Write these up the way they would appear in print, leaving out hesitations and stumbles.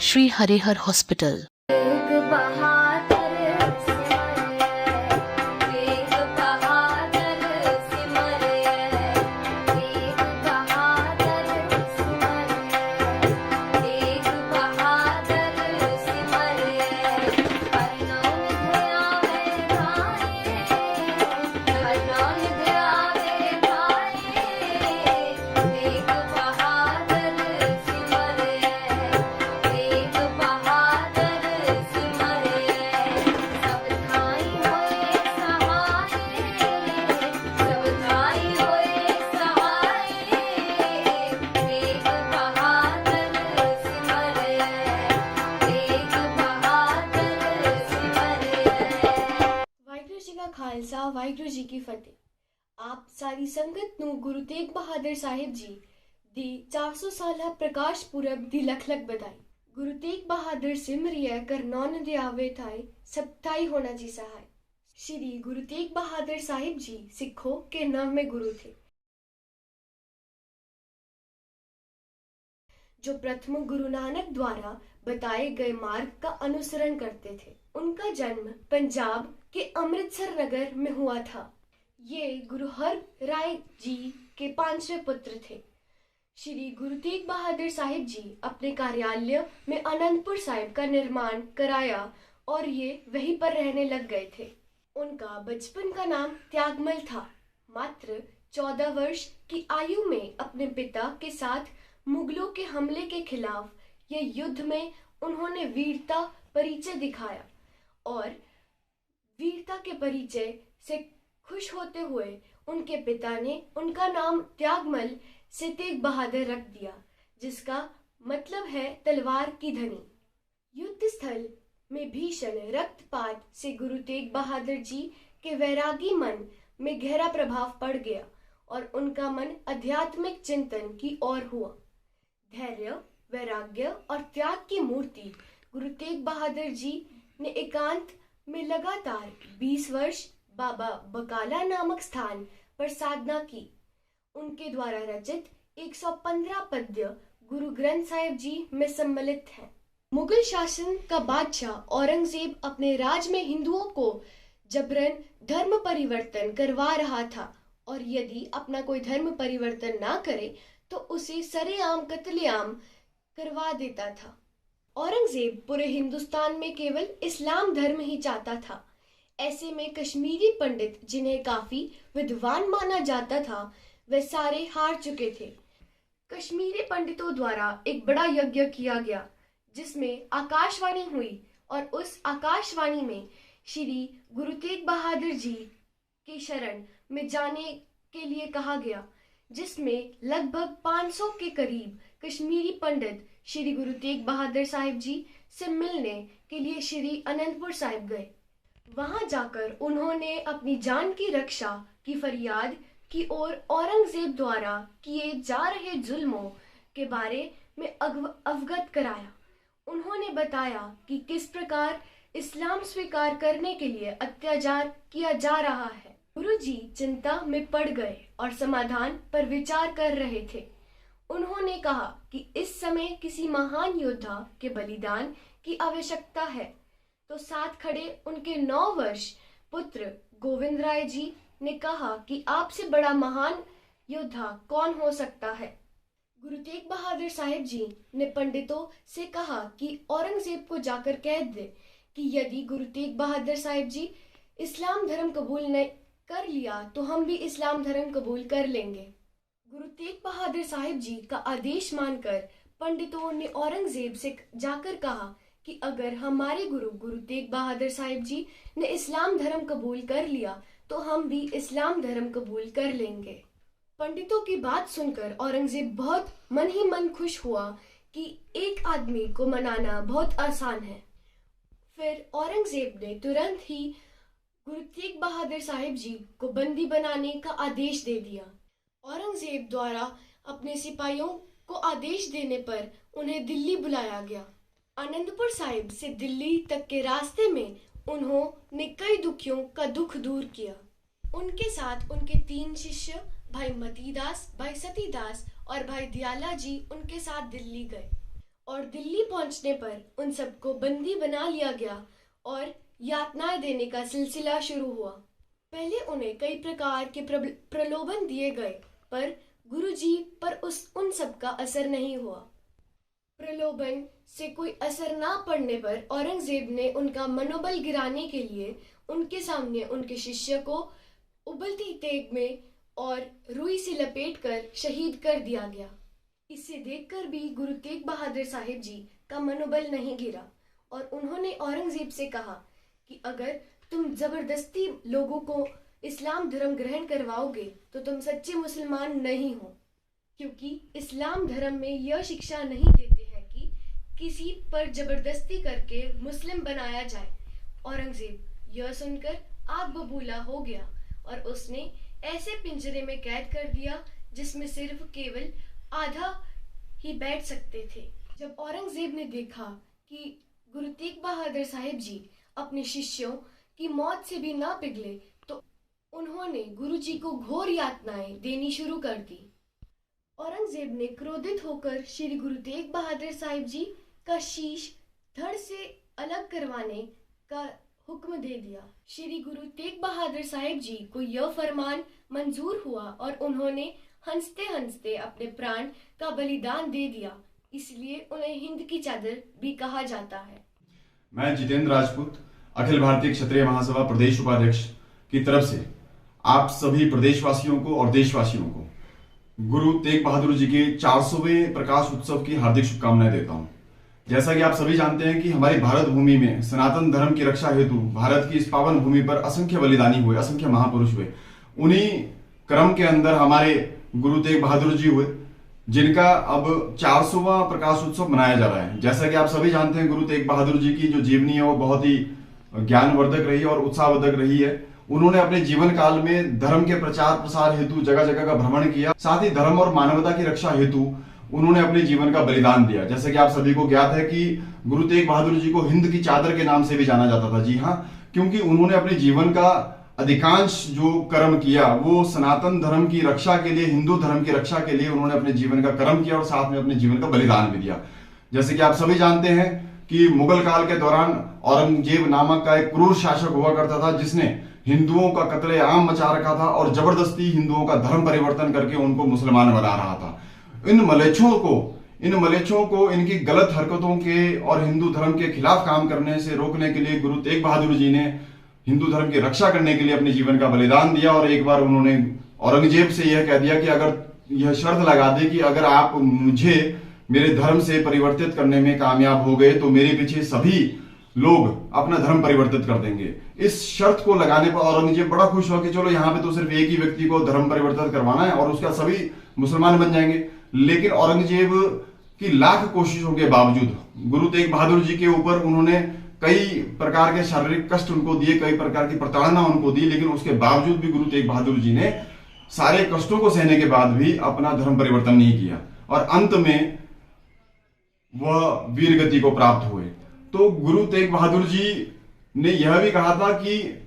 Shri Harihar hospital. Tegh Bahadur Simaria, Tegh Bahadur Simaria, Tegh Bahadur Simaria, Tegh Bahadur Simaria. हरनौन ध्यावे भाए, हरनौन ध्यावे भाए, तेग बहादुर सिमरिया, तेग बहादुर सिमरिया। सब थाई होए सहाय, सब थाई होए सहाय, तेग बहादुर सिमरिया, तेग बहादुर सिमरिया। ਵਾਹਿਗੁਰੂ ਜੀ ਕਾ ਖਾਲਸਾ ਵਾਹਿਗੁਰੂ ਜੀ ਕੀ ਫਤਿਹ। ਆਪ ਸਾਰੀ ਸੰਗਤ ਨੂੰ ਗੁਰੂ ਤੇਗ ਬਹਾਦਰ ਸਾਹਿਬ ਜੀ ਦੀ 400 ਸਾਲਾ ਪ੍ਰਕਾਸ਼ ਪੁਰਬ ਦੀ ਲੱਖ ਲੱਖ ਵਧਾਈ। ਗੁਰੂ ਤੇਗ ਬਹਾਦਰ ਸਿਮਰਿਐ ਕਰਨੌਨ ਦਿਆਵੇ ਥਾਏ, ਸਭ थाई होना जी सहाय। श्री गुरु तेग बहादुर साहिब जी सिखों के 9वें गुरु थे, जो प्रथम गुरु नानक द्वारा बताए गए मार्ग का अनुसरण करते थे। उनका जन्म पंजाब के अमृतसर नगर में हुआ था। ये गुरु हर राय जी के 5वें पुत्र थे। श्री गुरु तेग बहादुर साहिब जी अपने कार्यालय में आनंदपुर साहिब का निर्माण कराया और ये वहीं पर रहने लग गए थे। उनका बचपन का नाम त्यागमल था। मात्र 14 वर्ष की आयु में अपने पिता के साथ मुगलों के हमले के खिलाफ ये युद्ध में उन्होंने वीरता परिचय दिखाया और वीरता के परिचय से खुश होते हुए उनके पिता ने उनका नाम त्यागमल से तेग बहादुर रख दिया, जिसका मतलब है तलवार की धनी। युद्ध स्थल में भीषण रक्तपात से गुरु तेग बहादुर जी के वैरागी मन में गहरा प्रभाव पड़ गया और उनका मन आध्यात्मिक चिंतन की ओर हुआ। धैर्य, वैराग्य और त्याग की मूर्ति गुरु तेग बहादुर जी ने एकांत में लगातार 20 वर्ष बाबा बकाला नामक स्थान पर साधना की। उनके द्वारा रचित 115 पद्य गुरु ग्रंथ साहिब जी में सम्मिलित हैं। मुगल शासन का बादशाह औरंगजेब अपने राज में हिंदुओं को जबरन धर्म परिवर्तन करवा रहा था और यदि अपना कोई धर्म परिवर्तन ना करे तो उसे सरेआम कत्लेआम करवा देता था। औरंगजेब पूरे हिंदुस्तान में केवल इस्लाम धर्म ही चाहता था। ऐसे में कश्मीरी पंडित, जिन्हें काफी विद्वान माना जाता था, वे सारे हार चुके थे। कश्मीरी पंडितों द्वारा एक बड़ा यज्ञ किया गया, जिसमें आकाशवाणी हुई और उस आकाशवाणी में श्री गुरु तेग बहादुर जी के शरण में जाने के लिए कहा गया, जिसमें लगभग 500 के करीब कश्मीरी पंडित श्री गुरु तेग बहादुर साहिब जी से मिलने के लिए श्री अनंतपुर साहिब गए। वहां जाकर उन्होंने अपनी जान की रक्षा की फरियाद की और औरंगजेब द्वारा किए जा रहे जुल्मों के बारे में अवगत कराया। उन्होंने बताया कि किस प्रकार इस्लाम स्वीकार करने के लिए अत्याचार किया जा रहा है। गुरु जी चिंता में पड़ गए और समाधान पर विचार कर रहे थे। उन्होंने कहा कि इस समय किसी महान योद्धा के बलिदान की आवश्यकता है। तो साथ खड़े उनके 9 वर्ष पुत्र गोविंद राय जी ने कहा कि आपसे बड़ा महान योद्धा कौन हो सकता है। गुरु तेग बहादुर साहिब जी ने पंडितों से कहा कि औरंगजेब को जाकर कह दे कि यदि गुरु तेग बहादुर साहिब जी इस्लाम धर्म कबूल न कर लिया तो हम भी इस्लाम धर्म कबूल कर लेंगे। गुरु तेग बहादुर साहिब जी का आदेश मानकर पंडितों ने औरंगजेब से जाकर कहा कि अगर हमारे गुरु तेग बहादुर साहिब जी ने इस्लाम धर्म कबूल कर लिया तो हम भी इस्लाम धर्म कबूल कर लेंगे। पंडितों की बात सुनकर औरंगजेब बहुत मन ही मन खुश हुआ कि एक आदमी को मनाना बहुत आसान है। फिर औरंगजेब ने तुरंत ही गुरु तेग बहादुर साहिब जी को बंदी बनाने का आदेश दे दिया। औरंगजेब द्वारा अपने सिपाहियों को आदेश देने पर उन्हें दिल्ली बुलाया गया। आनंदपुर साहिब से दिल्ली तक के रास्ते में उन्होंने कई दुखियों का दुख दूर किया। उनके साथ उनके 3 शिष्य भाई मतीदास, भाई सतीदास और भाई दयाला जी उनके साथ दिल्ली गए। और दिल्ली पहुंचने पर उन सबको बंदी बना लिया गया और यातनाएं देने का सिलसिला शुरू हुआ। पहले उन्हें कई प्रकार के प्रलोभन दिए गए, पर गुरुजी पर उन सब का असर नहीं हुआ। प्रलोभन से कोई असर ना पड़ने पर औरंगजेब ने उनका मनोबल गिराने के लिए उनके सामने उनके शिष्य को उबलती तेग में और रुई से लपेटकर शहीद कर दिया गया। इसे देखकर भी गुरु तेग बहादुर साहिब जी का मनोबल नहीं गिरा और उन्होंने औरंगजेब से कहा कि अगर तुम जबरदस्ती लोगों को इस्लाम धर्म ग्रहण करवाओगे तो तुम सच्चे मुसलमान नहीं हो, क्योंकि इस्लाम धर्म में यह शिक्षा नहीं देते हैं कि किसी पर जबरदस्ती करके मुस्लिम बनाया जाए। औरंगजेब यह सुनकर आग बबूला हो गया और उसने ऐसे पिंजरे में कैद कर दिया जिसमें सिर्फ केवल आधा ही बैठ सकते थे। जब औरंगजेब ने देखा कि गुरु तेग बहादुर साहिब जी अपने शिष्यों की मौत से भी ना पिघले तो उन्होंने गुरुजी को घोर यातनाएं देनी शुरू कर दी। औरंगजेब ने क्रोधित होकर श्री गुरु तेग बहादुर साहिब जी का शीश धड़ से अलग करवाने का हुक्म दे दिया। श्री गुरु तेग बहादुर साहिब जी को यह फरमान मंजूर हुआ और उन्होंने हंसते हंसते अपने प्राण का बलिदान दे दिया, इसलिए उन्हें हिंद की चादर भी कहा जाता है। मैं जितेंद्र राजपूत अखिल भारतीय क्षत्रिय महासभा प्रदेश उपाध्यक्ष की तरफ से आप सभी प्रदेशवासियों को और देशवासियों को गुरु तेग बहादुर जी के 400वें प्रकाश उत्सव की हार्दिक शुभकामनाएं देता हूं। जैसा कि आप सभी जानते हैं कि हमारी भारत भूमि में सनातन धर्म की रक्षा हेतु भारत की इस पावन भूमि पर असंख्य बलिदानी हुए, असंख्य महापुरुष हुए। उन्हीं क्रम के अंदर हमारे गुरु तेग बहादुर जी हुए, जिनका अब 400वां प्रकाश उत्सव मनाया जा रहा है। जैसा कि आप सभी जानते हैं, गुरु तेग बहादुर जी की जो जीवनी है वो बहुत ही ज्ञानवर्धक रही है और उत्साहवर्धक रही है। उन्होंने अपने जीवन काल में धर्म के प्रचार प्रसार हेतु जगह जगह का भ्रमण किया, साथ ही धर्म और मानवता की रक्षा हेतु उन्होंने अपने जीवन का बलिदान दिया। जैसे कि आप सभी को ज्ञात है कि गुरु तेग बहादुर जी को हिंद की चादर के नाम से भी जाना जाता था। जी हाँ, क्योंकि उन्होंने अपने जीवन का अधिकांश जो कर्म किया वो सनातन धर्म की रक्षा के लिए, हिंदू धर्म की रक्षा के लिए उन्होंने अपने जीवन का कर्म किया और साथ में अपने जीवन का बलिदान भी दिया। जैसे कि आप सभी जानते हैं कि मुगल काल के दौरान औरंगजेब नामक का एक क्रूर शासक हुआ करता था, जिसने हिंदुओं का कत्लेआम मचा रखा था और जबरदस्ती हिंदुओं का धर्म परिवर्तन करके उनको मुसलमान बना रहा था। इन मलेच्छों को इनकी गलत हरकतों के और हिंदू धर्म के खिलाफ काम करने से रोकने के लिए गुरु तेग बहादुर जी ने हिंदू धर्म की रक्षा करने के लिए अपने जीवन का बलिदान दिया। और एक बार उन्होंने औरंगजेब से यह कह दिया कि अगर यह शर्त लगा दे कि अगर आप मुझे मेरे धर्म से परिवर्तित करने में कामयाब हो गए तो मेरे पीछे सभी लोग अपना धर्म परिवर्तित कर देंगे। इस शर्त को लगाने पर औरंगजेब बड़ा खुश हुआ कि चलो यहाँ पे तो सिर्फ एक ही व्यक्ति को धर्म परिवर्तित करवाना है और उसका सभी मुसलमान बन जाएंगे। लेकिन औरंगजेब की लाख कोशिशों के बावजूद गुरु तेग बहादुर जी के ऊपर उन्होंने कई प्रकार के शारीरिक कष्ट उनको दिए, कई प्रकार की प्रताड़ना उनको दी, लेकिन उसके बावजूद भी गुरु तेग बहादुर जी ने सारे कष्टों को सहने के बाद भी अपना धर्म परिवर्तन नहीं किया और अंत में वह वीर गति को प्राप्त हुए। तो गुरु तेग बहादुर जी ने यह भी कहा था कि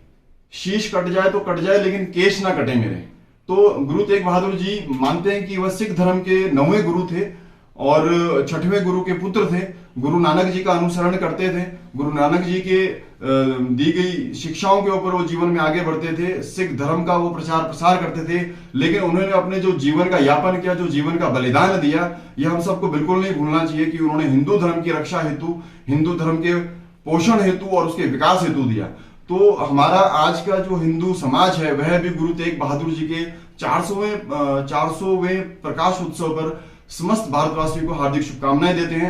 शीश कट जाए तो कट जाए लेकिन केश ना कटे मेरे। तो गुरु तेग बहादुर जी मानते हैं कि वह सिख धर्म के 9वें गुरु थे और 6वें गुरु के पुत्र थे। गुरु नानक जी का अनुसरण करते थे, गुरु नानक जी के दी गई शिक्षाओं के ऊपर वो जीवन में आगे बढ़ते थे, सिख धर्म का वो प्रचार प्रसार करते थे। लेकिन उन्होंने अपने जो जीवन का यापन किया, जो जीवन का बलिदान दिया, यह हम सबको बिल्कुल नहीं भूलना चाहिए कि उन्होंने हिंदू धर्म की रक्षा हेतु, हिंदू धर्म के पोषण हेतु और उसके विकास हेतु दिया। तो हमारा आज का जो हिंदू समाज है वह भी गुरु तेग बहादुर जी के 400वें प्रकाश उत्सव पर समस्त भारतवासियों को हार्दिक शुभकामनाएं देते हैं।